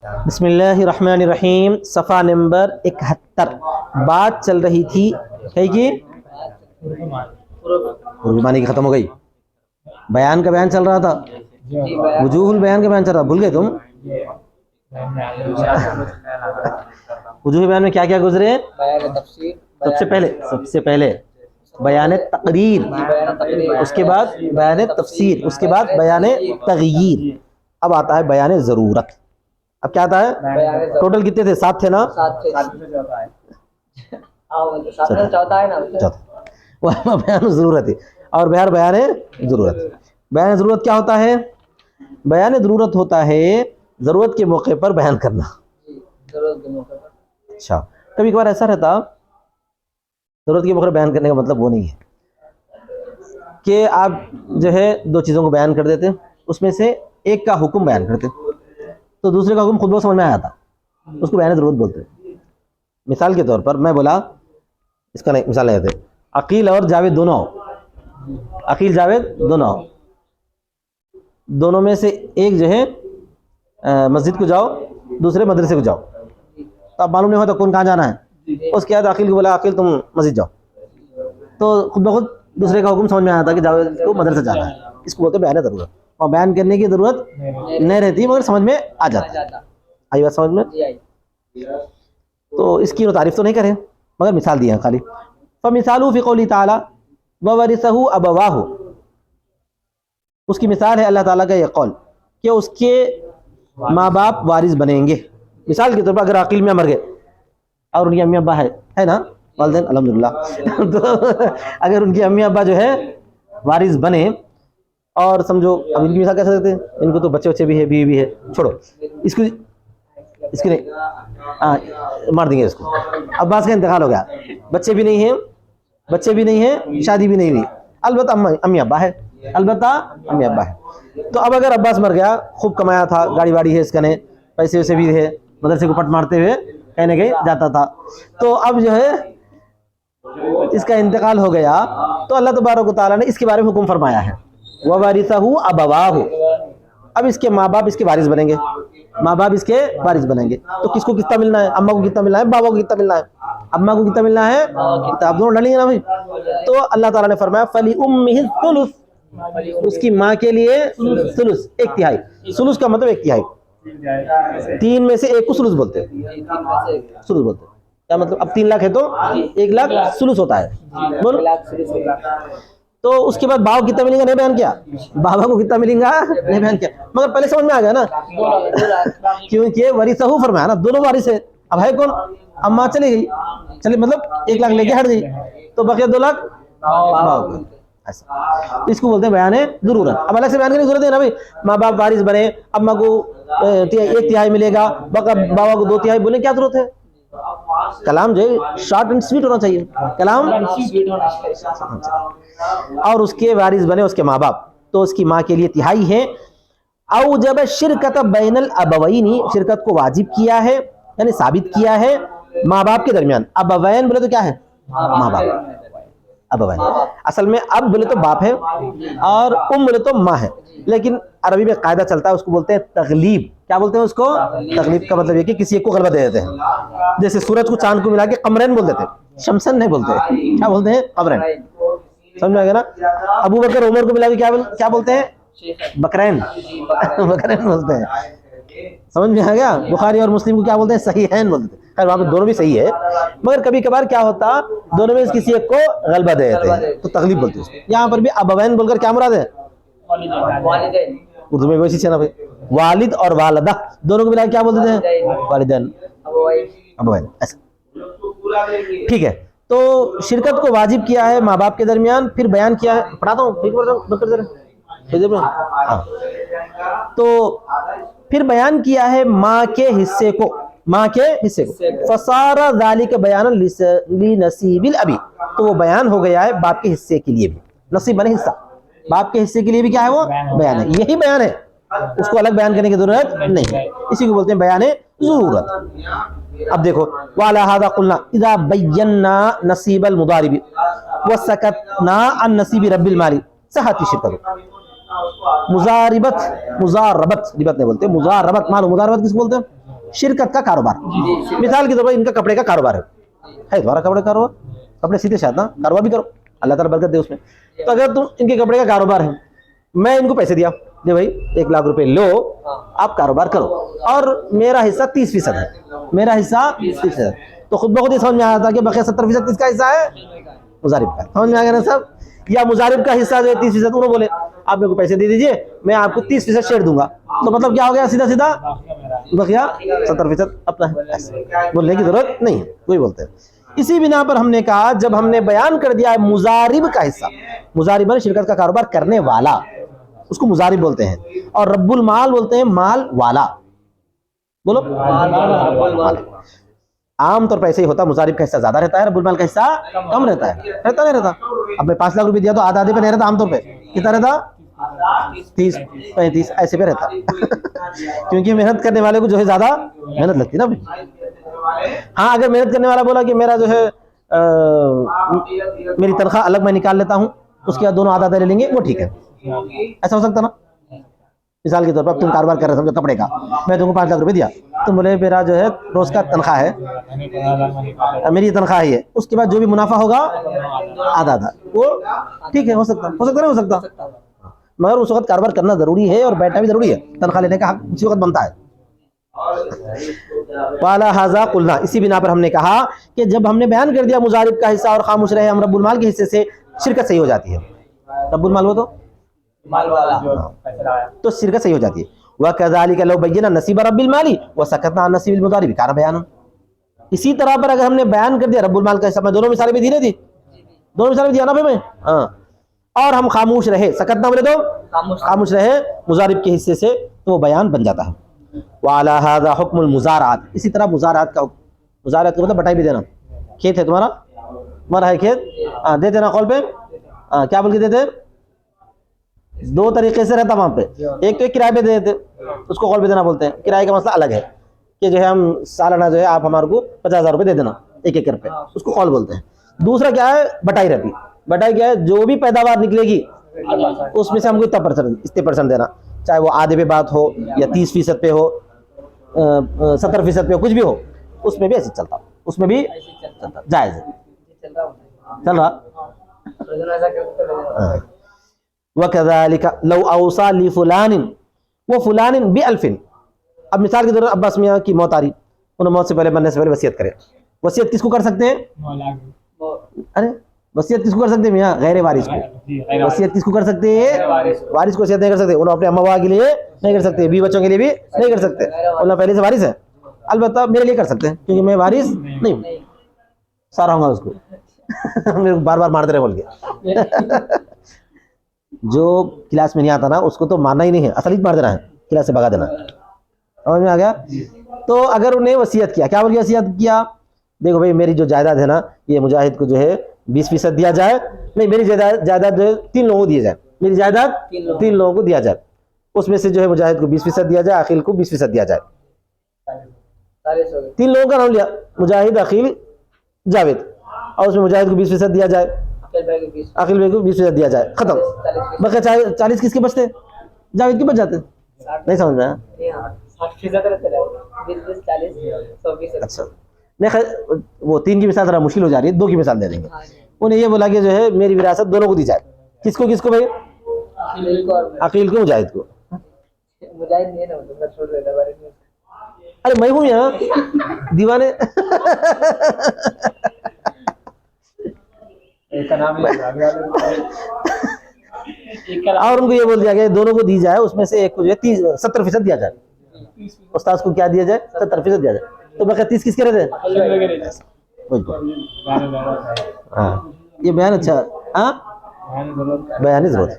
بسم اللہ الرحمن الرحیم، صفحہ نمبر 71۔ بات چل رہی تھی ہے کہ معنی کی ختم ہو گئی، بیان کا بیان چل رہا تھا، وجوہ البیان کا بیان چل رہا، بھول گئے تم؟ وجوہ بیان میں کیا کیا گزرے؟ سب سے پہلے بیان تقریر، اس کے بعد بیان تفسیر، اس کے بعد بیان تغییر، اب آتا ہے بیان ضرورت۔ اب کیا آتا ہے؟ ٹوٹل کتنے تھے؟ 7 تھے نا؟ بیان ضرورت ہے اور بیان ضرورت۔ بیان ضرورت کیا ہوتا ہے؟ بیان ضرورت ہوتا ہے ضرورت کے موقع پر بیان کرنا۔ اچھا، کبھی کبھار ایسا رہتا ضرورت کے موقع پر بیان کرنے کا مطلب وہ نہیں ہے کہ آپ جو ہے 2 چیزوں کو بیان کر دیتے، اس میں سے ایک کا حکم بیان کرتے تو دوسرے کا حکم خود بہت سمجھ میں آیا تھا، اس کو بیان ضرورت بولتے ہیں۔ مثال کے طور پر میں بولا، اس کا نہیں مثال لیتے، عقیل اور جاوید دونوں آؤ، عقیل جاوید دونوں آؤ، دونوں میں سے ایک جو ہے مسجد کو جاؤ، دوسرے مدرسے کو جاؤ، تو اب معلوم نہیں ہوتا کون کہاں جانا ہے، اس کے بعد عقیل کو بولا عقیل تم مسجد جاؤ، تو خود بخود دوسرے کا حکم سمجھ میں آیا تھا کہ جاوید کو مدرسے جانا ہے، اس کو بولتے ہیں بیان ضرورت، اور بیان کرنے کی ضرورت نہیں رہتی مگر سمجھ میں آ جاتا ہے۔ آئی بات سمجھ میں؟ تو اس کی تعریف تو نہیں کریں مگر مثال دی ہے خالی۔ فمثالہ فی قولی تعالی وورثہ ابواہ، اس کی مثال ہے اللہ تعالیٰ کا یہ قول کہ اس کے ماں باپ وارث بنیں گے۔ مثال کے طور پر اگر عقیل میاں مر گئے اور ان کی امی ابا ہے نا والدین الحمدللہ، تو اگر ان کی امی ابا جو ہے وارث بنے، اور سمجھو اب ان کی مثال کیسے سکتے ہیں، ان کو تو بچے بھی ہے، بیوی بھی ہے، چھوڑو اس کی نہیں مار دیں گے اس کو۔ عباس کا انتقال ہو گیا، بچے بھی نہیں ہیں، شادی بھی نہیں ہوئی، البتہ امی ابا ہے، تو اب اگر عباس مر گیا، خوب کمایا تھا، گاڑی واڑی ہے اس کا، نے پیسے ویسے بھی ہے، مدرسے کو پٹ مارتے ہوئے کہیں نہ کہیں جاتا تھا، تو اب جو ہے اس کا انتقال ہو گیا، تو اللہ تبارک و تعالیٰ نے اس کے بارے میں حکم فرمایا ہے وَوَارِثَهُ أَبَوَاهُ، اب اس کے ماں باپ اس کے وارث بنیں گے، تو کس کو کتنا ملنا ہے؟ اماں کو کتنا ملنا ہے، بابا کو کتنا ملنا ہے؟ اماں کو کتنا ملنا ہے، آپ دونوں ڈالیں گے نا بھائی۔ تو اللہ تعالیٰ نے فرمایا فَلِأُمِّهِ الثُّلُثُ، اس کی ماں کے لیے ثلث، 1/3۔ ثلث کا مطلب 1/3، 3 میں سے 1 کو ثلث بولتے ہیں۔ کیا مطلب؟ اب 3 لاکھ ہے تو 1 لاکھ ثلث ہوتا ہے، بولو۔ تو اس کے بعد بابا کتنا ملے گا نہیں بیان کیا، بابا کو کتنا ملے گا نہیں بیان کیا، مگر پہلے سمجھ میں آ گیا نا، کیونکہ ورثہ فرمایا نا، دونوں وارث ہے، اب ہے کون؟ اماں چلی گئی، چلی مطلب 1 لاکھ لے کے ہٹ گئی، تو بقیہ 2 لاکھ بابا کو، ایسا اس کو بولتے ہیں بیان ضرورت۔ اب الگ سے بیان کرنے کی ضرورت ہے نا بھائی، ماں باپ وارث بنے، اماں کو 1/3 ملے گا، بابا کو 2/3 بولنے کی کیا ضرورت ہے؟ کلام جو ہے شارٹ اینڈ سویٹ ہونا چاہیے، کلام، اور اس کے وارث بنے اس کے ماں باپ، تو اس کی ماں کے لیے 1/3 ہے۔ اوجب شرکت بین الابوین، شرکت کو واجب کیا ہے، یعنی ثابت کیا ہے ماں باپ کے درمیان۔ ابوین بولے تو کیا ہے؟ ماں باپ، ابوین اصل میں اب بولے تو باپ ہے اور بولے تو ماں ہے، لیکن عربی میں قاعدہ چلتا ہے، اس کو بولتے ہیں تغلیب۔ کیا بولتے ہیں اس کو؟ تغلیب کا مطلب یہ کہ کسی ایک کو غلبہ دے دیتے ہیں، جیسے سورج کو چاند کو ملا کے قمرین بول دیتے ہیں، شمسن نہیں بولتے، کیا بولتے ہیں؟ قمرین، سمجھ میں آ گیا نا؟ ابو بکر عمر کو ملا کے کیا بولتے ہیں؟ بکرین، بکرین بولتے ہیں، سمجھ میں آ گیا؟ بخاری اور مسلم کو کیا بولتے ہیں؟ صحیحین بولتے ہیں۔ خیر وہاں پہ دونوں بھی صحیح ہے، مگر کبھی کبھار کیا ہوتا دونوں میں کسی ایک کو غلبہ دے دیتے ہیں تو تغلیب بولتے ہیں۔ یہاں پر بھی ابوین بول کر کیا مراد ہے؟ اردو میں ویسی چیز نا بھائی، والد اور والدہ دونوں کو ملا کے کیا بولتے ہیں؟ والدین، ابوین، ایسا ٹھیک ہے۔ تو شرکت کو واجب کیا ہے ماں باپ کے درمیان، پھر بیان کیا ہے، پڑھاتا ہوں، تو پھر بیان کیا ہے ماں کے حصے کو، فصار ذالک بیانا لنصیب الابی، تو وہ بیان ہو گیا ہے باپ کے حصے کے لیے بھی، نصیب بنے حصہ، باپ کے حصے کے لیے بھی کیا ہے؟ وہ بیان ہے، یہی بیان ہے، اس کو الگ بیان کرنے کی ضرورت نہیں ہے، اسی کو بولتے ہیں بیان ضرورت۔ اب دیکھو وعلی ھذا قلنا اذا بینا نصیب المضارب وسکتنا عن نصیب رب المال صحت شرکت۔ مضاربت نہیں بولتے، مضاربت، معلوم مضاربت کس بولتے ہیں؟ شرکت کا کاروبار. مثال کے طور پر ان کا کپڑے کا کاروبار ہے تمہارا کپڑے کا کاروبار, کپڑے سیدھے شاید نا, کاروبار بھی کرو, اللہ تعالیٰ برکت دے اس میں. تو اگر تم ان کے کپڑے کا کاروبار ہے, میں ان کو پیسے دیا, دے بھائی 1 لاکھ روپے لو, آپ کاروبار کرو, اور میرا حصہ 30% ہے, میرا حصہ 30%. تو خود بخود یہ سمجھ میں آیا تھا کہ بقیہ 70% کس کا حصہ ہے, مضارب کا. سمجھ میں آ گیا نا سب, یا مضارب کا حصہ جو ہے 30%, انہوں بولے آپ میرے کو پیسے دے دیجئے, میں آپ کو 30% شیئر دوں گا, تو مطلب کیا ہو گیا, سیدھا سیدھا بقیہ 70% اپنا ہے, بولنے کی ضرورت نہیں ہے, کوئی بولتے ہیں. اسی بنا پر ہم نے کہا جب ہم نے بیان کر دیا ہے مضارب کا حصہ, مضارب ہے شرکت کا کاروبار کرنے والا, اس کو مضارب بولتے ہیں, اور رب المال بولتے ہیں مال والا. بولو عام طور پہ ایسے ہی ہوتا, مضارب کا حصہ زیادہ رہتا ہے, رب المال کا حصہ کم رہتا ہے. رہتا نہیں رہتا, اب میں 5 لاکھ روپے دیا تو آدھے پہ نہیں رہتا, عام طور پہ کتنا رہتا, 30-35 ایسے پہ رہتا. کیونکہ محنت کرنے والے کو جو ہے زیادہ محنت لگتی نا. ہاں اگر محنت کرنے والا بولا کہ میرا جو ہے میری تنخواہ الگ میں نکال لیتا ہوں, اس کے بعد دونوں آدھا لے لیں گے, وہ ٹھیک ہے, ایسا ہو سکتا نا. مثال کے طور پر تم کاروبار کر رہے سمجھو کپڑے کا, میں تم کو 5 لاکھ روپے دیا, تم بولے میرا جو ہے روز کا تنخواہ ہے, میری تنخواہ ہی ہے, اس کے بعد جو بھی منافع ہوگا آدھا, وہ ٹھیک ہے, ہو سکتا نہیں ہو سکتا, مگر اس وقت کاروبار کرنا ضروری ہے اور بیٹھنا بھی ضروری ہے, تنخواہ لینے کا حق اسی وقت بنتا ہے. والا حاضا قلنا, اسی بنا پر ہم نے کہا کہ جب ہم نے بیان کر دیا مضارب کا حصہ اور خاموش رہے ہم رب المال کے حصے سے, شرکت صحیح ہو جاتی ہے. رب المال وہ تو شرکت صحیح ہو جاتی ہے. وَكَذَلِكَ لَوْ بَيَّنَ نَصِيبَ رَبِّ الْمَالِ وَسَكَتْنَا عَنْ نَصِيبِ الْمُضَارِبِ كَانَ بَيَانًا. اسی طرح پر اگر ہم نے بیان کر دیا رب المال کا حصہ, میں دونوں مثالیں بھی دی نہیں دی, دونوں مثالیں بھی دیا نا پھر میں, ہاں, اور ہم خاموش رہے, سکتنا بولے تو خاموش رہے مضارب کے حصے سے, تو وہ بیان بن جاتا ہے. وَعَلَى هَذَا حُكْمُ الْمُزَارَعَاتِ, اسی طرح مزارعات کا, مزارعات کا مطلب بٹائی بھی دینا. کھیت ہے تمہارا ہے کھیت, دے دینا قول پہ, کیا بول کے دیتے, 2 طریقے سے رہتا وہاں پہ. ایک تو ایک کرائے پہ دے دیتے, اس کو قول پہ دینا بولتے ہیں. کرائے کا مسئلہ الگ ہے کہ جو ہے ہم سالانہ جو ہے آپ ہمارے کو 50,000 روپے دے دینا 1 ایکڑ پہ, اس کو قول بولتے ہیں. دوسرا کیا ہے, بٹائی رہتی. بٹائی کیا ہے, جو بھی پیداوار نکلے گی اس میں سے ہم کو اتنے پرسنٹ دینا, چاہے وہ آدھے پہ بات ہو یا 30% پہ ہو, 70% پہ ہو, کچھ بھی ہو, اس میں بھی ایسے چلتا, اس میں بھی چلتا, جائز ہے, چل رہا. وَكَذَلِكَ لَوْ أَوْصَى لِفُلَانٍ وَفُلَانٍ بِأَلْفٍ. اب مثال کی طور پر عباس میاں کی موت آ رہی, انہوں موت سے پہلے مرنے سے پہلے وصیت کرے. وصیت کس کو کر سکتے ہیں, ارے وصیت کس کو کر سکتے ہیں میاں, غیر وارث کو. وصیت کس کو کر سکتے ہیں, وارث کو وصیت نہیں کر سکتے. انہوں اپنے اماں بابا کے لیے نہیں کر سکتے, بیوی بچوں کے لیے بھی نہیں کر سکتے, انہوں پہلے سے وارث ہے. البتہ میرے لیے کر سکتے ہیں کیونکہ میں وارث نہیں ہوں, سارا ہوں گا اس کو, میرے کو بار بار مارتے رہے بول کے. جو کلاس میں نہیں آتا نا اس کو تو مارنا ہی نہیں ہے, اصل ہی مار دینا ہے, کلاس سے بھگا دینا. سمجھ میں آ گیا. تو اگر انہیں وصیت کیا, کیا بول کے وصیت کیا, دیکھو بھائی میری جو جائیداد ہے نا, یہ مجاہد کو جو ہے 20% دیا جائے. نہیں, میری جائیداد جو ہے 3 لوگوں کو دی جائے, میری جائیداد 3 لوگوں کو دیا جائے, اس میں سے جو ہے مجاہد کو 20% دیا جائے, عقیل کو 20% دیا جائے. 3 لوگوں کا نام لیا, مجاہد, عقیل, جاوید, اور اس میں مجاہد کو 20% دیا جائے, عقیل بھائی کو 20% دیا جائے, ختم. بقیہ 40 کس کے بچتے, جاوید کے بچ جاتے. نہیں سمجھ میں آیا. اچھا نہیں خیر, وہ 3 کی مثال ذرا مشکل ہو جا رہی ہے, 2 کی مثال دے دیں گے. انہیں یہ بولا کہ جو ہے میری وراثت دونوں کو دی جائے. کس کو بھائی, عقیل کو, مجاہد کو. ارے میں ہوں یہاں دیوانے. اور ان کو یہ بول دیا گیا دونوں کو دی جائے, اس میں سے ایک کو جو ہے 70% دیا جائے. استاذ کو کیا دیا جائے, 70% دیا جائے. تو بقیہ 30 کس کے رہتے ہیں, یہ بیان اچھا, ہاں بیان ضرورت.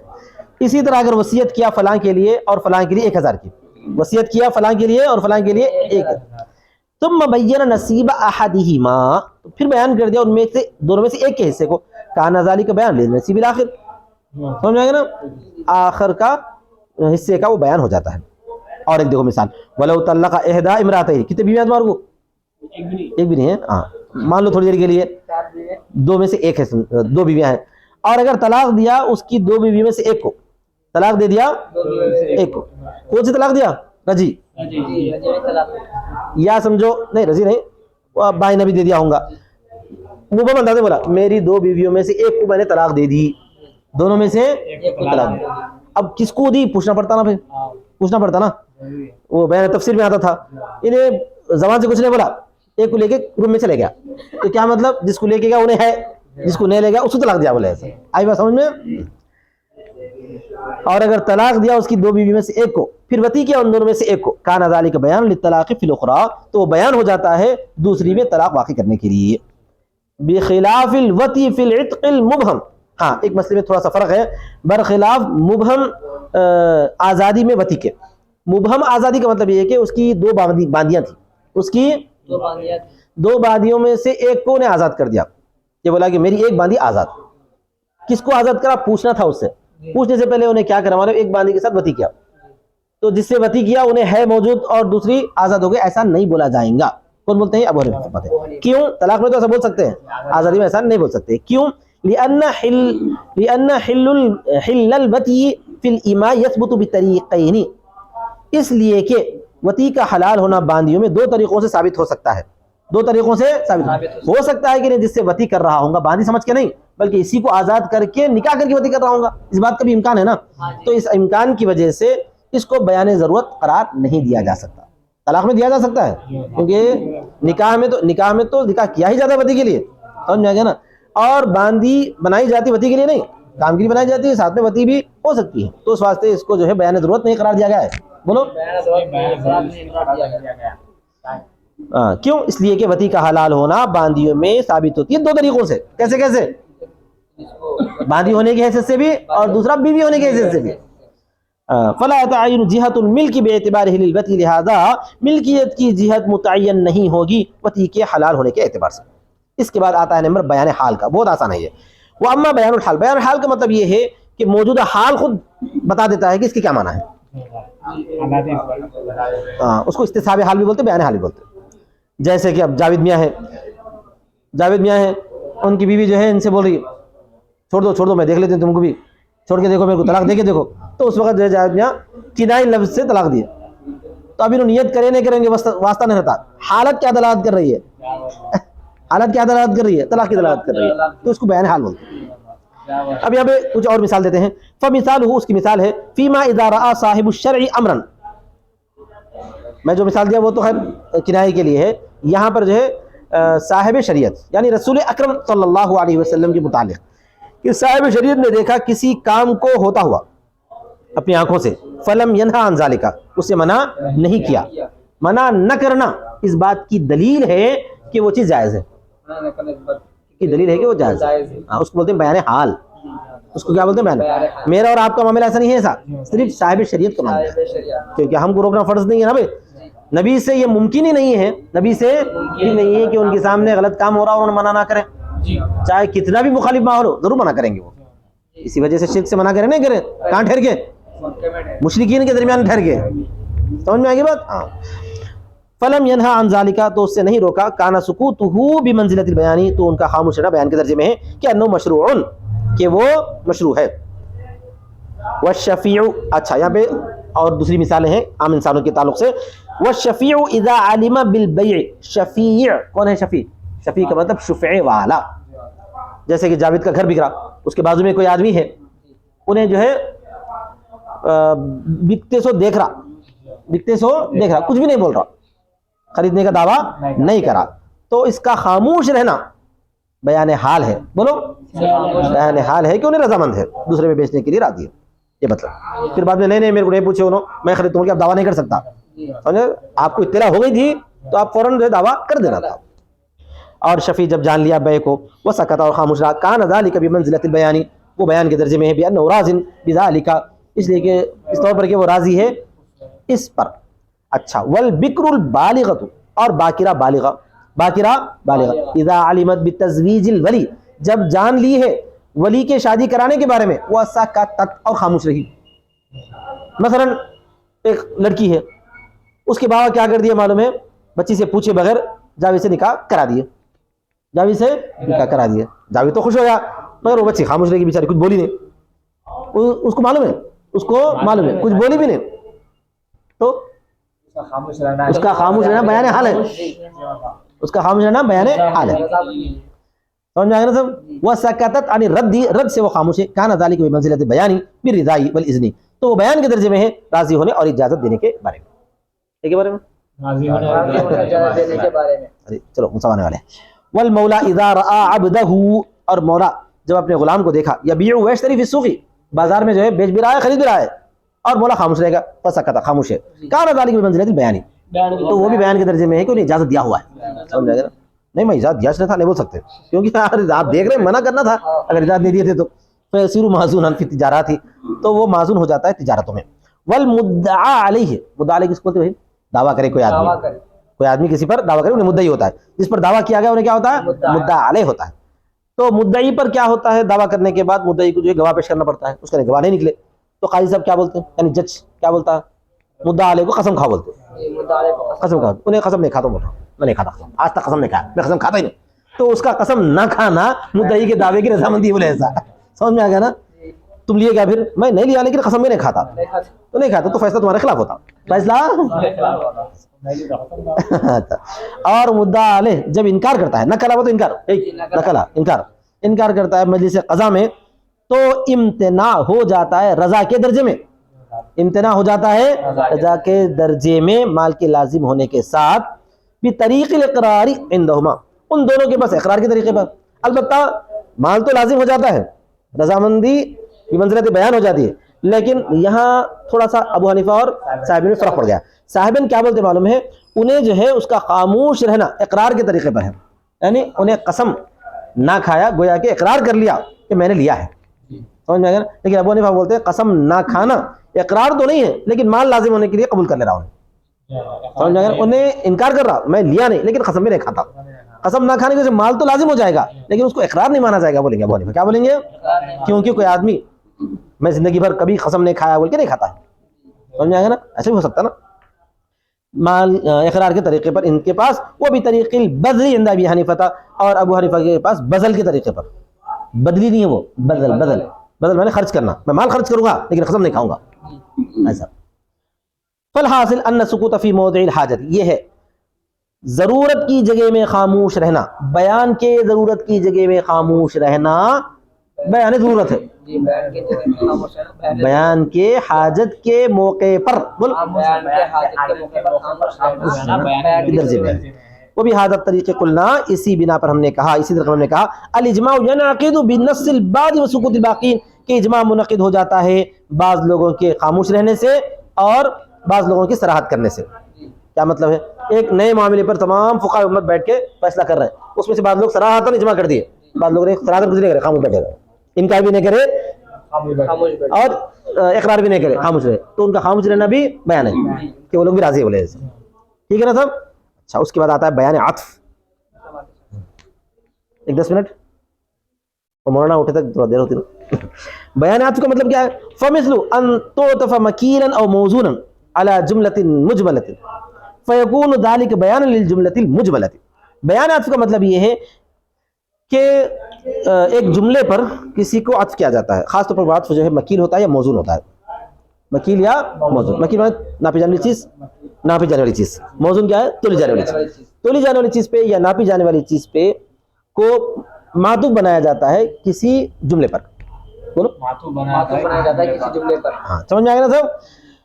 اسی طرح اگر وصیت کیا فلاں کے لیے اور فلاں کے لیے 1000 کی, وصیت کیا فلاں کے لیے اور فلاں کے لیے 1, ثم بین نصیب احدہما, پھر بیان کر دیا ان میں سے دونوں میں سے ایک کے حصے کو, کان ذالک بیان لنصیب الاخر. سمجھ آئے گا نا, آخر کا حصے کا وہ بیان ہو جاتا ہے. اور ایک دیکھو مثال, ولو طلق احدى امراتین, کتنے بیوی ہیں تمہارے کو, ایک بھی نہیں ہے, ہاں مان لو تھوڑی دیر کے لیے 2 میں سے ایک ہے, 2 بیویاں ہیں, اور اگر طلاق دیا اس کی 2 بیوی میں سے ایک کو, طلاق دے دیا ایک کو, کون سی طلاق دیا, رجی یا سمجھو نہیں رضی نہیں، وہ بھائی نے بھی دے دیا ہوں گا، مبہم انداز میں بولا میری 2 بیویوں میں سے ایک کو میں نے طلاق دے دی، دونوں میں سے ایک کو طلاق دی. اب کس کو دی پوچھنا پڑتا نا، پھر پوچھنا پڑتا نا. وہ بیان تفسیر میں آتا تھا، انہیں زبان سے کچھ نہیں بولا، ایک کو لے کے روم میں چلے گیا، تو کیا مطلب جس کو لے کے گیا انہیں ہے، جس کو نہیں لے گیا اس کو طلاق دیا بولے ایسا. آئی بات سمجھ میں؟ اور اگر طلاق دیا اس کی 2 بیوی میں سے ایک کو، پھر وتی کیا ان دونوں میں سے ایک کو، کان ذالک بیان للطلاق فی الاخری، تو وہ بیان ہو جاتا ہے دوسری میں طلاق واقع کرنے کے لیے. بخلاف الوتی فی العتق المبہم، ہاں ایک مسئلے میں تھوڑا سا فرق ہے، برخلاف مبہم آزادی میں وتی کے. مبہم آزادی کا مطلب یہ ہے کہ اس کی 2 باندیاں تھیں، اس کی 2 باندیوں میں سے ایک کو انہیں آزاد کر دیا، یہ بولا کہ میری ایک باندی آزاد. کس کو آزاد کرا؟ پوچھنا تھا اس سے، پوچھنے سے پہلے انہیں کیا کرا ہمارے ایک باندی کے ساتھ وتی کیا، تو جس سے وتی کیا انہیں ہے موجود اور دوسری آزاد ہو گئی، ایسا نہیں بولا جائے گا. کون بولتے ہیں؟ ابو حنیفہ. کیوں؟ طلاق میں تو ایسا بول سکتے ہیں، آزادی میں ایسا نہیں بول سکتے. کیوں؟ لأن حل الوتی فی الإماء يثبت بطریقین، اس لیے کہ وتی کا حلال ہونا باندیوں میں 2 طریقوں سے ثابت ہو سکتا ہے. 2 طریقوں سے ثابت ہو سکتا ہے کہ نہیں، جس سے وتی کر رہا ہوں گا باندی سمجھ کے نہیں، بلکہ اسی کو آزاد کر کے نکاح کر کے وتی کر رہا ہوں گا، اس بات کا بھی امکان ہے نا. تو اس امکان کی وجہ سے اس کو بیان ضرورت قرار نہیں دیا جا سکتا. طلاق میں دیا جا سکتا ہے کیونکہ نکاح میں تو نکاح کیا ہی جاتا ہے وتی کے لیے، سمجھ میں آ گیا نا. اور باندی بنائی جاتی وتی کے لیے نہیں، کام کے لیے بنائی جاتی ہے، ساتھ میں وتی بھی ہو سکتی ہے، تو اس واسطے اس کو جو ہے بیان ضرورت نہیں قرار دیا گیا ہے. بولو کیوں؟ اس لیے کہ وتی کا حلال ہونا باندیوں میں ثابت ہوتی ہے 2 طریقوں سے. کیسے کیسے؟ باندی ہونے کی حیثیت سے بھی اور دوسرا بیوی ہونے کی حیثیت سے بھی. فلا يتعین جہت الملک باعتبارہ للوتی، لہذا ملکیت کی جہت متعین نہیں ہوگی وتی کے حلال ہونے کے اعتبار سے. اس کے بعد آتا ہے نمبر بیان حال کا، بہت آسان ہے یہ. وہ اما بیان الحال، بیان الحال کا مطلب یہ ہے کہ موجودہ حال خود بتا دیتا ہے کہ اس کی کیا معنی ہے. اس کو استصحاب حال بھی بولتے ہیں، بیان حال بھی بولتے ہیں. جیسے کہ اب جاوید میاں ہیں، ان کی بیوی جو ہے ان سے بول رہی چھوڑ دو میں دیکھ لیتے ہیں تم کو بھی، چھوڑ کے دیکھو، میرے کو طلاق دے کے دیکھو. تو اس وقت جو ہے جاوید میاں کنائی لفظ سے طلاق دیا. تو ابھی انہوں نیت کرے نہیں کریں گے واسطہ نہیں رہتا، حالت کیا دلالت کر رہی ہے، حالت کیا دلالت کر رہی ہے، طلاق کی دلالت کر رہی ہے، تو اس کو بیان حال بولتے ہیں. اب یہاں پہ کچھ اور مثال دیتے ہیں. فمثالہ، اس کی مثال ہے فیما اذا رأى صاحب الشرع امرا، میں جو مثال دیا وہ تو خیر کنائی کے لیے ہے، یہاں پر جو ہے صاحب شریعت یعنی رسول اکرم صلی اللہ علیہ وسلم کے متعلق، کہ صاحب شریعت نے دیکھا کسی کام کو ہوتا ہوا اپنی آنکھوں سے، فلم ینہا عن ذالک، اسے منع نہیں کیا. منع نہ کرنا اس بات کی دلیل ہے کہ وہ چیز جائز ہے، کی دلیل ہے کہ وہ جائز ہے. اس کو بولتے ہیں بیان حال. اس کو کیا بولتے ہیں؟ بیان. میرا اور آپ کا معاملہ ایسا نہیں ہے، ایسا صرف صاحب شریعت کا معاملہ ہے، کیونکہ ہم کو روکنا فرض نہیں ہے نا بھائی. نبی سے یہ ممکن ہی نہیں ہے، نبی سے یہ نہیں ہے کہ ان کے سامنے غلط کام ہو رہا اور انہوں منع نہ کریں، چاہے کتنا بھی مخالف ماحول ہو ضرور منع کریں گے وہ. اسی وجہ سے شرک سے منع کریں، نہیں کریں کہاں ٹھہر کے مشرکین کے درمیان ٹھہر کے. سمجھ میں آ گئی بات؟ ہاں. فلم ینہا عن ذالکا، تو اس سے نہیں روکا. کانا سکوتہ بمنزلۃ البیانی، تو ان کا خاموش رہنا بیان کے درجے میں ہے کہ انہ مشروع، کہ وہ مشروع ہے. والشفیع، اچھا یہاں پہ اور دوسری مثالیں ہیں عام انسانوں کے تعلق سے. والشفیع اذا علم بالبیع، شفیع کون ہے؟ شفیع کا مطلب شفیع والا. جیسے کہ جاوید کا گھر بک رہا، اس کے بازو میں کوئی آدمی ہے، انہیں جو ہے بکتے سو دیکھ رہا، کچھ بھی نہیں بول رہا، خریدنے کا دعویٰ نہیں کرا، تو اس کا خاموش رہنا بیان حال ہے. بولو بیان حال ہے کہ انہیں رضامند ہے، دوسرے میں بیچنے کے لیے راضی ہے، یہ مطلب. پھر بعد میں نہیں میرے کو نہیں پوچھے انہوں، میں خریدوں کہ آپ دعویٰ نہیں کر سکتا. آپ کو اطلاع ہو گئی تھی تو آپ فوراً دعویٰ کر دینا تھا. اور شفیع جب جان لیا بے کو، وہ سکتا اور خاموش رہا. کان ذالک بمنزلۃ البیانی، وہ بیان کے درجے میں ہے، بانہ راض بذالک، اس لیے کہ اس طور پر کہ وہ راضی ہے اس پر. اچھا. والبکر البالغۃ، اور باکرہ بالغہ اذا علمت بتزویج الولی، جب جان لی ہے ولی کے شادی کرانے کے بارے میں، وہ سکتت، اور خاموش رہی. مثلا ایک لڑکی ہے، اس کے بابا کیا کر دیا معلوم ہے، بچی سے پوچھے بغیر جاوید سے نکاح کرا دیے. جاوید تو خوش ہو گیا، مگر وہ بچی خاموش رہی بیچاری، کچھ بولی نہیں. اس کو معلوم ہے کچھ بولی بھی نہیں. تو اس کا خاموش رہنا بیان حال ہے، اس کا خاموش رہنا بیان حال ہے، سمجھ میں آئے نا سب؟ وَسَكَتَتْ عَنِ الرَّدِّ، رد سے وہ خاموش ہے، كَانَ ذَلِكَ بِمَنزِلَةِ الْبَيَانِ بِالرِّضَاءِ وَالْإِذْنِ، تو وہ بیان کے درجے میں ہے راضی ہونے اور اجازت دینے کے بارے میں، ٹھیک ہے بارے میں راضی ہونے اور اجازت دینے کے بارے میں. چلو مساوانے والے ہیں. والمولا اذا رأى عبده، اور مولا جب اپنے غلام کو دیکھا، یبیع ویشتری فی السوق، بازار میں جو ہے بیچ بھی رہا ہے خرید بھی رہا ہے، اور مولا خاموش رہے گا، فسکت خاموش ہے، کان ذلک بمنزلۃ البیان، تو وہ بھی بیان کے درجے میں ہے کہ انہیں اجازت دیا ہوا ہے، سمجھ آئے گا؟ نہیں میں اجازت دیا تھا نہیں بول سکتے، کیونکہ آپ دیکھ رہے ہیں منع کرنا تھا، اگر اجازت نہیں دیے تھے تو فیصیر معزون فی تجارات ہی، تو وہ معزون ہو جاتا ہے تجارتوں میں. والمدعا علیہ، مدعا علیہ کس کو بولتے ہیں؟ دعویٰ کرے کوئی آدمی کسی پر دعویٰ کرے انہیں مدعی ہوتا ہے، جس پر دعویٰ کیا گیا انہیں کیا ہوتا ہے؟ مدعا علیہ ہوتا ہے. تو مدعی پر کیا ہوتا ہے؟ دعویٰ کرنے کے بعد مدعی کو جو ہے گواہ پیش کرنا پڑتا ہے، اس کا گواہ نہیں نکلے تو قاضی صاحب کیا بولتے ہیں، یعنی جج کیا بولتا ہے؟ مدعا علیہ کو قسم کھا بولتے ہیں، قسم کھا، انہیں قسم نہیں کھاتا، بول رہا ہوں میں نہیں کھاتا قسم، آج تک قسم نہیں کھایا، میں قسم کھاتا ہی نہیں، تو اس کا قسم نہ کھانا مدعی کے دعوے کی رضامندی بولے ایسا، سمجھ میں آ گیا نا؟ تم لیے کیا پھر؟ میں نہیں لیا لیکن قسم میں نہیں کھاتا، تو نہیں کھاتا تو فیصلہ تمہارے خلاف ہوتا، فیصلہ اور مدعا علیہ جب انکار کرتا ہے، نقلا تو انکار، نقلا انکار کرتا ہے مجلس قضا میں، تو امتناع ہو جاتا ہے رضا کے درجے میں، امتناع ہو جاتا ہے رضا کے درجے میں مال کے لازم ہونے کے ساتھ، بطریق الاقرار عندہما، ان دونوں کے پاس اقرار کے طریقے پر. البتہ مال تو لازم ہو جاتا ہے، رضامندی کی منزلت بیان ہو جاتی ہے، لیکن یہاں تھوڑا سا ابو حنیفہ اور صاحبین میں فرق پڑ گیا. صاحبین کیا بولتے معلوم ہے؟ انہیں جو ہے اس کا خاموش رہنا اقرار کے طریقے پر ہے، یعنی انہیں قسم نہ کھایا، گویا کہ اقرار کر لیا کہ میں نے لیا ہے، سمجھ میں آ گیا؟ لیکن ابو حنیفہ بولتے ہیں قسم نہ کھانا اقرار تو نہیں ہے لیکن مال لازم ہونے کے لیے قبول کر لے رہا ہوں، سمجھ میں آ گیا؟ انہیں انکار کر رہا میں لیا نہیں لیکن قسم میں نہیں کھاتا، قسم نہ کھانے کے مال تو لازم ہو جائے گا لیکن اس کو اقرار نہیں مانا جائے گا، بولیں گے ابو حنیفہ، کیا بولیں گے؟ کیونکہ کوئی آدمی میں زندگی بھر کبھی قسم نہیں کھایا بول کے نہیں کھاتا ہے، سمجھ میں آ گیا نا؟ ایسے بھی ہو سکتا نا، مال اقرار کے طریقے پر ان کے پاس، وہ بھی طریق البذل عند ابی حنیفہ، اور ابو حنیفہ کے پاس بذل کے طریقے پر، بدلی نہیں ہے وہ، بدل میں نے خرچ کرنا، میں مال خرچ کروں گا لیکن قسم نہیں کھاؤں گا ایسا. فالحاصل ان سکوت فی موضع الحاجت، یہ ہے ضرورت کی جگہ میں خاموش رہنا، بیان کے ضرورت کی جگہ میں خاموش رہنا بیان ضرورت ہے، بیان کے حاجت کے موقع پر، درجے میں، وہ بھی حاجت طریقے قلنا، اسی بنا پر ہم نے کہا، اسی طرح ہم نے کہا الاجماع ینعقد بالنص البعض وسکوت الباقین، کہ اجماع منعقد ہو جاتا ہے بعض لوگوں کے خاموش رہنے سے اور بعض لوگوں کی صراحت کرنے سے. کیا مطلب ہے؟ ایک نئے معاملے پر تمام فقہاء امت بیٹھ کے فیصلہ کر رہے ہیں، اس میں سے بعض لوگ صراحتاً اجماع کر دیے، بعض لوگ نے صراحتاً کچھ نہیں کرے، خاموش بیٹھے رہے، انکار بھی نہیں کرے اور اقرار بھی نہیں کرے، خاموش رہے، تو ان کا خاموش رہنا بھی بیان ہے کہ وہ لوگ بھی راضی بولے ایسے، ٹھیک ہے نا سب؟ اچھا، اس کے بعد آتا ہے بیان عطف. ایک 10 منٹ وہ مولانا اٹھے تک تھوڑا دیر ہوتی نا. بیان عطف کا مطلب کیا ہے؟ فمثل ان تعطف مکیلا او موزونا على جملة مجملة فيكون ذلك بیانا للجملة المجملة. بیان عطف کا مطلب یہ ہے کہ ایک جملے پر کسی کو عطف کیا جاتا ہے، خاص طور پر عطف جو ہے مکیل ہوتا ہے یا موزون ہوتا ہے، مکیل یا موزون. مکیل مطلب ناپی جانے والی چیز، ناپی جانے والی چیز. موزون کیا ہے؟ تولی جانے والی چیز. تولی جانے والی چیز پہ یا ناپی جانے والی چیز پہ کو معطوف بنایا جاتا ہے کسی جملے پر. بولو، معطوف بنایا جاتا ہے کسی جملے پر. ہاں سمجھ میں آئے گا سب؟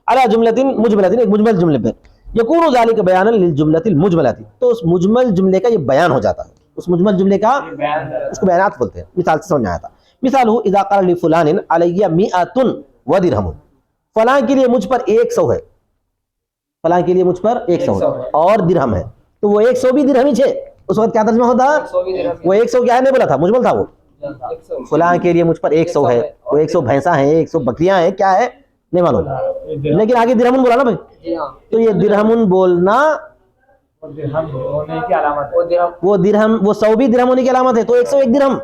علی جملۃ مجملۃ، ایک مجمل جملے پر، یکون ذلک بیانا للجملۃ المجملۃ، تو اس مجمل جملے کا یہ بیان ہو جاتا ہے، اس مجمل جملے کا اس کو بیانات بولتے ہیں. مثال سے سمجھ میں آیا تھا، مثال ہو اذا قال لفلان علی 100 ودرہم، فلاں کے لیے مجھ پر 100 ہے، فلاں کے لیے مجھ پر 100 ہے اور درہم ہے، تو وہ 100 بھی درہم ہی تھے. اس وقت کیا ترجمہ ہوتا؟ وہ 100 کیا ہے نہیں بولا تھا، مجمل تھا وہ. فلاں کے لیے مجھ پر 100 ہے، وہ 100 بھینساں ہیں، 100 بکریاں ہیں، کیا ہے نہیں معلوم، لیکن آگے درہمن بولا نا بھائی، تو یہ درہمن بولنا وہ درہم، وہ 100 بھی درہم ہونے کی علامت ہے، تو 101 درہم.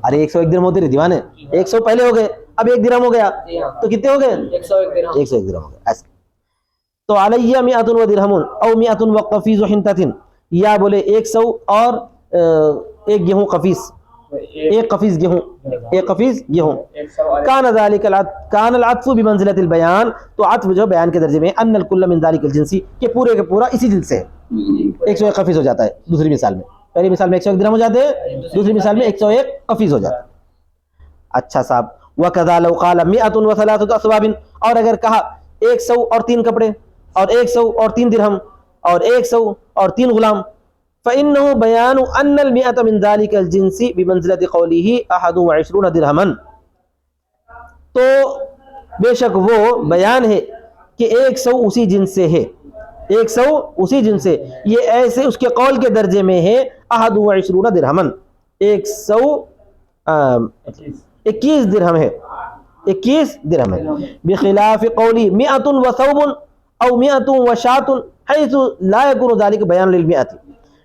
ارے 101 درہم ہوتے رہے دیوانے، 100 پہلے ہو گئے، اب 1 درہم ہو گیا تو کتنے ہو گئے؟ 101 درہم ہو گئے ایسے. تو علیہ 100 ودرہم او 100 وقفیز حنطۃ، یا بولے 100 اور ایک گیہوں قفیس ایک قفیز گیہوں، ایک قفیز گیہوں. کان ذالک کان العطف بمنزلۃ البیان، تو عطف جو بیان کے درجے میں، ان الکل من ذالک الجنسی، کہ پورے کا پورا اسی جنس سے ہے. 101 قفیز ہو جاتا ہے دوسری مثال میں. پہلی مثال میں 101 درہم ہو جاتے ہیں، دوسری مثال میں 101 قفیز ہو جاتا ہے. اچھا صاحب، وَكَذَا لَوْ قَالَ 103 أَصْوَابٍ، اور اگر کہا 100 اور 3 کپڑے، اور 100 اور 3 درہم، اور 100 اور 3 غلام، فَإِنَّهُ بَيَانُ أَنَّ الْمِئَةَ مِنْ ذَلِكَ الْجِنْسِ بِمَنْزِلَةِ قَوْلِهِ 21 درہمًا، تو بے شک وہ بیان ہے کہ 100 اسی جنس سے ہے، 100 اسی جنس سے، یہ ایسے اس کے قول کے درجے میں ہے 21 درہمًا، 121 درہم ہے، 21 درہم ہے. بخلاف قولی 100 وثوب او 100 وشاة حيث لا يكون ذلك بیان للمئة،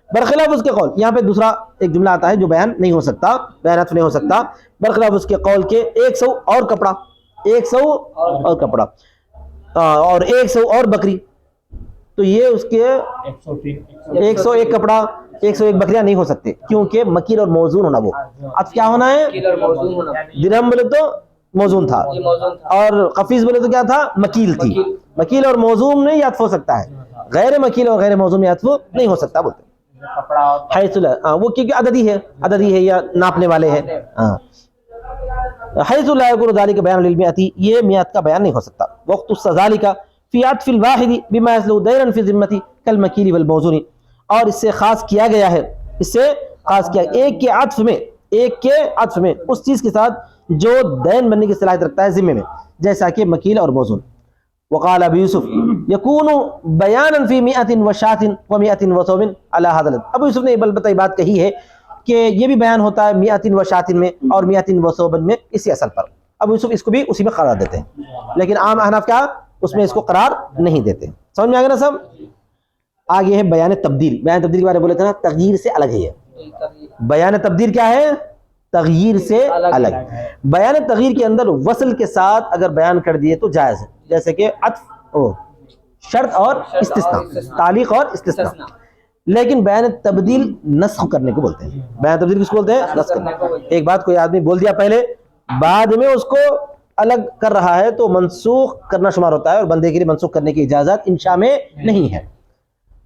برخلاف اس کے قول. یہاں پہ دوسرا ایک جملہ آتا ہے جو بیان نہیں ہو سکتا، بیانات نہیں ہو سکتا، برخلاف اس کے قول کے 100 اور کپڑا، 100 اور کپڑا، اور 100 اور بکری، تو یہ اس کے 101 کپڑا، 101 بکریاں نہیں ہو سکتے، کیونکہ مکیل اور موزون ہونا. وہ اب کیا ہونا ہے؟ درہم بولے تو موزون تھا، اور قفیز بولے تو کیا تھا؟ مکیل تھی. مکیل اور موزون میں عطف ہو سکتا ہے، غیر مکیل اور غیر موزون میں عطف نہیں ہو سکتا بولتے. وہ کیونکہ عددی ہے، عددی ہے یا ناپنے والے ہیں. حیث لا یکون ذلک بیان للمئۃ، یہ میعاد کا بیان نہیں ہو سکتا. وقت ذلک فی عطف الواحد بما یسلو دیرا فی ذمۃ کالمکیل والموزون، اور اس سے خاص کیا گیا ہے، اس سے خاص کیا ایک کے عطف میں، ایک کے عطف میں اس چیز کے ساتھ جو دین بننے کی صلاحیت رکھتا ہے ذمے میں، جیسا کہ مکیل اور موزون. وقال ابو یوسف یکون بیانا فی 100 وشاة و100 وثوب علی هذا. ابو یوسف نے البتہ بات کہی ہے کہ یہ بھی بیان ہوتا ہے 100 وشاة میں اور 100 وثوب میں، اسی اصل پر. ابو یوسف اس کو بھی اسی میں قرار دیتے ہیں، لیکن عام احناف کیا اس میں اس کو قرار نہیں دیتے. سمجھ میں آ گیا نا سب؟ آگے ہے بیان تبدیل. بیان تبدیل کے بارے میں بولے تھے نا، تغییر سے الگ ہے یہ. بیان تبدیل کیا ہے؟ تغییر سے الگ. بیان تغییر کے اندر وصل کے ساتھ اگر بیان کر دیے تو جائز ہے، جیسے کہ عطف، شرط اور استثناء، تعلیق اور استثناء. لیکن بیان تبدیل نسخ کرنے کو بولتے ہیں. بیان تبدیل کس کو بولتے ہیں؟ نسخ کرنے. ایک بات کوئی آدمی بول دیا پہلے، بعد میں اس کو الگ کر رہا ہے تو منسوخ کرنا شمار ہوتا ہے، اور بندے کے لیے منسوخ کرنے کی اجازت انشاء میں نہیں ہے.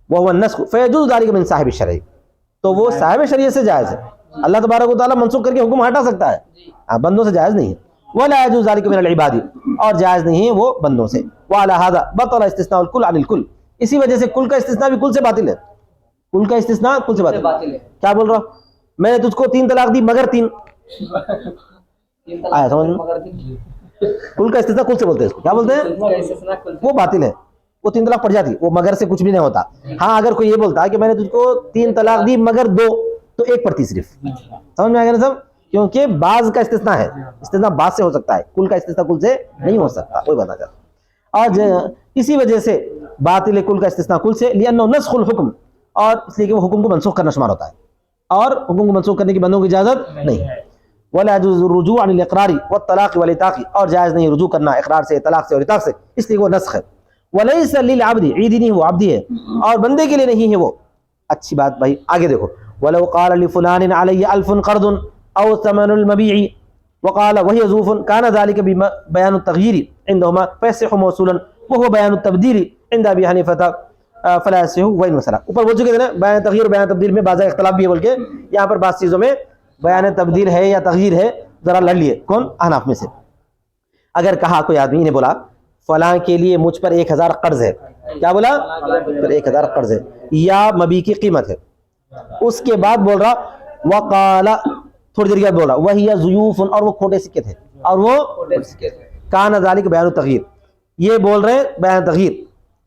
وہ النسخ فیجوز ذلک من صاحب الشرع، تو وہ صاحب شریعت سے جائز ہے. اللہ تبارک و تعالیٰ منسوخ کر کے حکم ہٹا سکتا ہے، بندوں سے جائز نہیں ہے. ولا يجوز ذلك من العباد، اور جائز نہیں ہے وہ بندوں سے. وعلى هذا بطل استثناء الكل عن الكل، اسی وجہ سے کل کا استثناء بھی کل سے باطل ہے. کل کا استثناء کل سے باطل ہے. کیا بول رہا ہوں میں نے تجھ کو 3 طلاق دی مگر 3 آیا سمجھ میں؟ کل کا استثناء کل سے بولتے ہیں، اس کو کیا بولتے ہیں؟ وہ باطل ہے، وہ 3 طلاق پڑ جاتی، وہ مگر سے کچھ بھی نہیں ہوتا. ہاں اگر کوئی یہ بولتا ہے کہ میں نے تجھ کو 3 طلاق دی مگر 2، تو 1 پڑتی صرف. سمجھ میں آ گیا نا سب؟ کیونکہ بعض کا استثناء ہے، استثناء بعض سے ہو سکتا ہے، کل کا استثناء کل سے نہیں ہو سکتا. کوئی بتا جاتا. اور اسی وجہ سے باطل کل کا استثناء کل سے، لأنه نسخ الحکم، اور اس لیے کہ وہ حکم کو منسوخ کرنا شمار ہوتا ہے، اور حکم کو منسوخ کرنے کی بندوں کی اجازت نہیں ہے. ولا يجوز الرجوع عن الاقرار والطلاق والإطاق، اور جائز نہیں رجوع کرنا اقرار سے، طلاق سے اور اطاق سے، اس لیے وہ نسخ ہے. وليس للعبد، عیدی نہیں، وہ عبدی ہے اور بندے کے لیے نہیں ہے وہ. اچھی بات بھائی، آگے دیکھو. ولو قال لفلان علی 1000 قرض او ثمن المبيع وقال وهي ظروف كان ذلك بيان التغيير عندهما فيصح موصولا وهو بيان التبديل عند ابي حنيفه فلا يصح. وين مسئلہ اوپر بول چکے تھے نا، بیان تغییر بیان تبدیل میں بعض اختلاف بھی ہے بول کے، یہاں پر بعض چیزوں میں بیان تبدیل ہے یا تغییر ہے. ذرا لڑ لیے کون؟ احناف میں سے. اگر کہا کوئی آدمی نے بولا فلاں کے لیے مجھ پر 1000 قرض ہے، کیا بولا؟ 1000 قرض ہے یا مبی کی قیمت ہے. اس کے بعد بول رہا وقال، تھوڑی دیر کے بعد بول رہا وہی ضیوف، اور وہ کھوٹے سکے تھے، اور وہ کان ذالک بیان التغییر. یہ بول رہے ہیں بیان تغییر.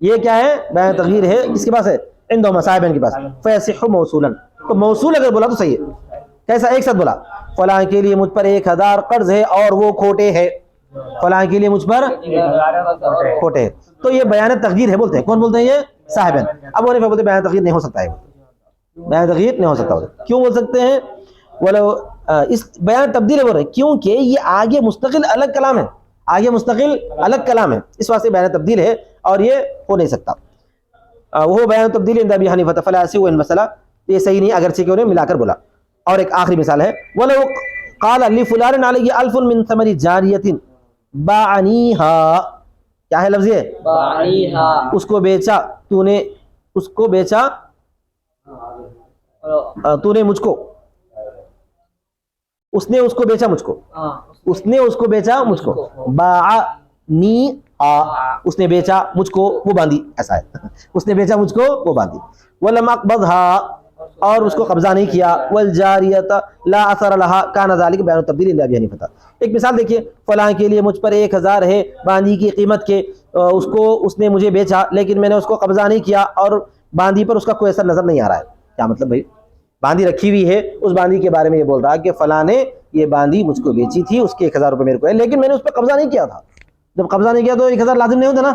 یہ کیا ہے؟ بیان تغییر ہے. کس کے پاس ہے؟ عندہما صاحبین کے پاس. فیصح موصولا، تو موصول اگر بولا تو صحیح ہے. کیسا؟ ایک ساتھ بولا فلاں کے لیے مجھ پر 1000 قرض ہے اور وہ کھوٹے ہے، فلاں کے لیے مجھ پر کھوٹے ہے، تو یہ بیان تغییر ہے بولتے ہیں. کون بولتے ہیں؟ یہ صاحبین. اب وہ بولتے بیان تغییر نہیں ہو سکتا ہے، بیان تغییر نہیں ہو سکتا. کیوں بول سکتے ہیں؟ ولو اس بیان تبدیل بول رہے ہیں کیونکہ یہ آگے مستقل الگ کلام ہے، آگے مستقل الگ کلام ہے، اس واسطے بیان تبدیل ہے اور یہ ہو نہیں سکتا. وہ بیان تبدیل عند ابی حنیفہ فلا یصح مسئلہ، یہ صحیح نہیں اگرچہ کہ انہیں ملا کر بولا. اور ایک آخری مثال ہے وَلَوْ قَالَ لِفُلَانٍ عَلَيْهِ أَلْفٌ مِّن ثَمَرِ جَارِيَةٍ بَاعَنِيهَا، کیا ہے لفظ یہ؟ باعیہا، اس کو بیچا تو نے، اس کو بیچا تو نے مجھ کو، اس نے اس کو بیچا مجھ کو، اس نے اس کو بیچا مجھ کو، باعنی اس نے بیچا مجھ کو، وہ باندھی، ایسا ہے اس نے بیچا مجھ کو، وہ باندھی، وَلَمْ أَقْبَضْهَا اور اس کو قبضہ نہیں کیا، وَالْجَارِيَةَ لَا أَثَرَ لَهَا كَانَ ذَلِكَ بَيْعٌ تَبْدِيلٌ عند أبي حنيفة۔ ایک مثال دیکھیے، فلاں کے لیے مجھ پر 1000 ہے باندھی کی قیمت کے، اس کو اس نے مجھے بیچا لیکن میں نے اس کو قبضہ نہیں کیا اور باندھی پر اس کا کوئی اثر نظر نہیں آ رہا ہے۔ کیا مطلب بھائی؟ باندھی رکھی ہوئی ہے، اس باندھی کے بارے میں یہ بول رہا ہے کہ فلاں نے یہ باندھی مجھ کو بیچی تھی، اس کے 1000 روپے میرے کو ہے، لیکن میں نے اس پر قبضہ نہیں کیا تھا۔ جب قبضہ نہیں کیا تو 1000 لازم نہیں ہوتا نا،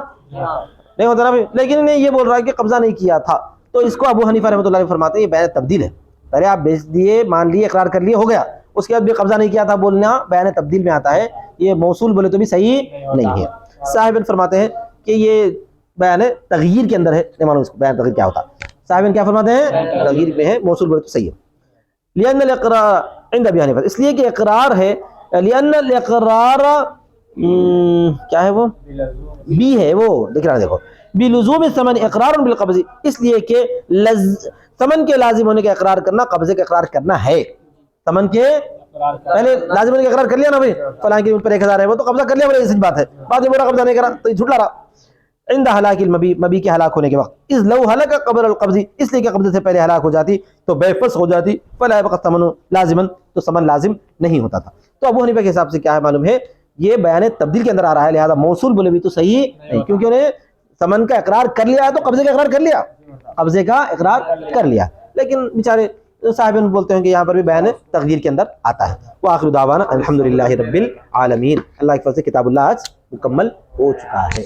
نہیں ہوتا نا بھائی، لیکن انہیں یہ بول رہا ہے کہ قبضہ نہیں کیا تھا، تو اس کو ابو حنیفہ رحمۃ اللہ علیہ فرماتے ہیں یہ بیان تبدیل ہے۔ پہلے آپ بیچ دیے، مان لیے، اقرار کر لیے، ہو گیا، اس کے بعد بھی قبضہ نہیں کیا تھا بولنا بیان تبدیل میں آتا ہے، یہ موصول بولے تو بھی صحیح نہیں ہے۔ صاحبن فرماتے ہیں کہ یہ بیان تغییر کے اندر ہے، نہیں معلوم اس کو بیان تغییر کیا ہوتا ہے، صاحبن کیا فرماتے ہیں؟ تغییر میں ہے، موصول بولے تو صحیح ہے۔ لأن الاقرار عند ابی حنیفہ، اس لیے کہ اقرار ہے، لأن الاقرار کیا ہے وہ بی ہے، وہ دیکھ رہا دیکھو بلزوم الثمن اقرار بالقبض، اس لیے کہ ثمن کے لازم ہونے کا اقرار کرنا قبضے کا اقرار کرنا ہے۔ ثمن کے پہلے لازم ہونے کا اقرار کر لیا نا بھائی، فلاں کے پر 1000 ہے وہ تو قبضہ کر لیا، بڑے سچ بات ہے، بعد میں بولا قبضہ نہیں کرا تو یہ جھوٹ لا رہا۔ عند ہلاک المبی، مبی کے ہلاک ہونے کے وقت، اذ لو ہلک قبل القبض، اس لیے کہ قبضے سے پہلے ہلاک ہو جاتی تو بے فسخ ہو جاتی، فلا يبقى الثمن لازما، تو ثمن لازم نہیں ہوتا تھا۔ تو ابو حنیفہ کے حساب سے کیا ہے معلوم ہے، یہ بیان تبدیل کے اندر آ رہا ہے، لہذا موصول بولے بھی تو صحیح نہیں، کیونکہ انہیں ثمن کا اقرار کر لیا ہے تو قبضے کا اقرار کر لیا، قبضے کا اقرار کر لیا، لیکن بیچارے صاحب بولتے ہیں کہ یہاں پر بھی بیان تقدیر کے اندر آتا ہے۔ وآخر دعوانا الحمدللہ رب العالمین۔ اللہ کی فضل سے کتاب اللہ آج مکمل ہو چکا ہے۔